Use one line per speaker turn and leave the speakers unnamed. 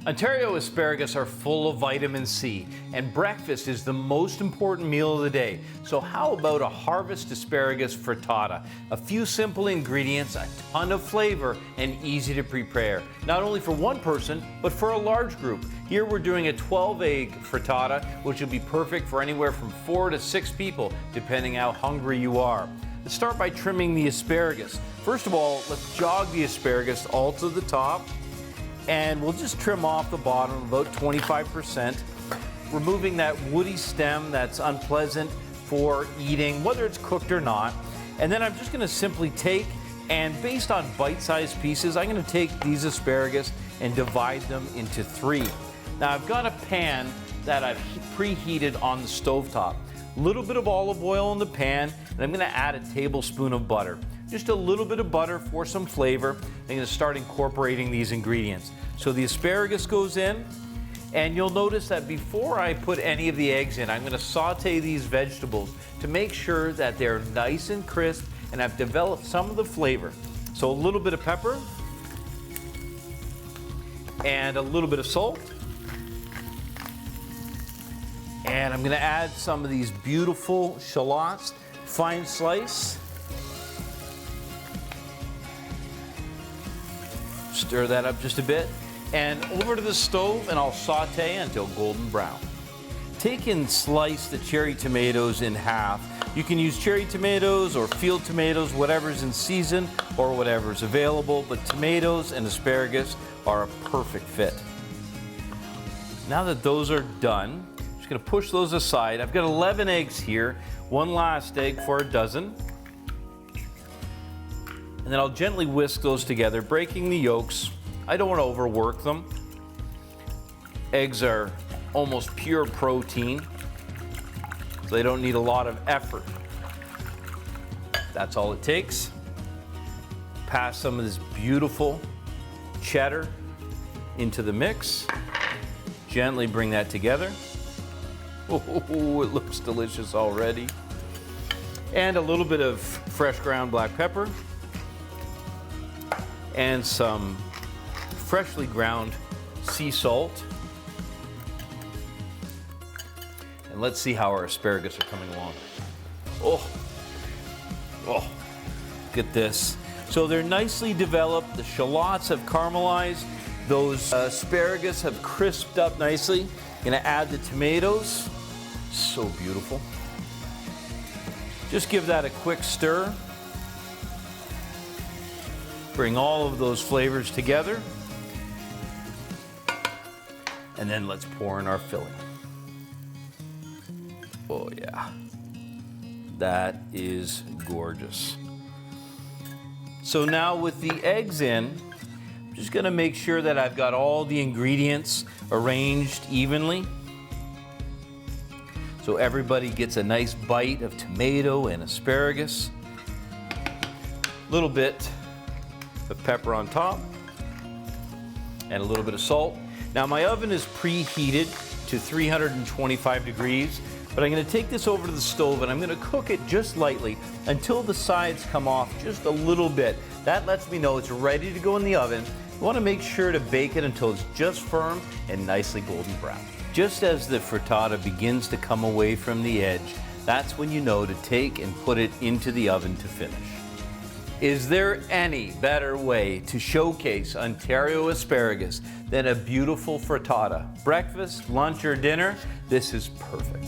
Ontario asparagus are full of vitamin C, and breakfast is the most important meal of the day. So how about a harvest asparagus frittata? A few simple ingredients, a ton of flavor, and easy to prepare. Not only for one person, but for a large group. Here we're doing a 12-egg frittata, which will be perfect for anywhere from 4 to 6 people, depending how hungry you are. Let's start by trimming the asparagus. First of all, let's jog the asparagus all to the top. And we'll just trim off the bottom about 25%, removing that woody stem that's unpleasant for eating, whether it's cooked or not. And then I'm just gonna simply take, and based on bite-sized pieces, I'm gonna take these asparagus and divide them into 3. Now I've got a pan that I've preheated on the stovetop. A little bit of olive oil in the pan, and I'm gonna add a tablespoon of butter. Just a little bit of butter for some flavor. I'm going to start incorporating these ingredients. So the asparagus goes in, and you'll notice that before I put any of the eggs in, I'm going to saute these vegetables to make sure that they're nice and crisp, and I've developed some of the flavor. So a little bit of pepper, and a little bit of salt. And I'm going to add some of these beautiful shallots, fine slice. Stir that up just a bit, and over to the stove, and I'll saute until golden brown. Take and slice the cherry tomatoes in half. You can use cherry tomatoes or field tomatoes, whatever's in season or whatever's available, but tomatoes and asparagus are a perfect fit. Now that those are done, I'm just gonna push those aside. I've got 11 eggs here, one last egg for a dozen. And then I'll gently whisk those together, breaking the yolks. I don't want to overwork them. Eggs are almost pure protein, so they don't need a lot of effort. That's all it takes. Pass some of this beautiful cheddar into the mix. Gently bring that together. Oh, it looks delicious already. And a little bit of fresh ground black pepper. And some freshly ground sea salt. And let's see how our asparagus are coming along. Oh, look at this. So they're nicely developed. The shallots have caramelized. Those asparagus have crisped up nicely. Gonna add the tomatoes. So beautiful. Just give that a quick stir. Bring all of those flavors together. And then let's pour in our filling. Oh yeah, that is gorgeous. So now with the eggs in, I'm just gonna make sure that I've got all the ingredients arranged evenly. So everybody gets a nice bite of tomato and asparagus. A little bit of pepper on top, and a little bit of salt. Now my oven is preheated to 325 degrees, but I'm gonna take this over to the stove and I'm gonna cook it just lightly until the sides come off just a little bit. That lets me know it's ready to go in the oven. You wanna make sure to bake it until it's just firm and nicely golden brown. Just as the frittata begins to come away from the edge, that's when you know to take and put it into the oven to finish. Is there any better way to showcase Ontario asparagus than a beautiful frittata? Breakfast, lunch, or dinner, this is perfect.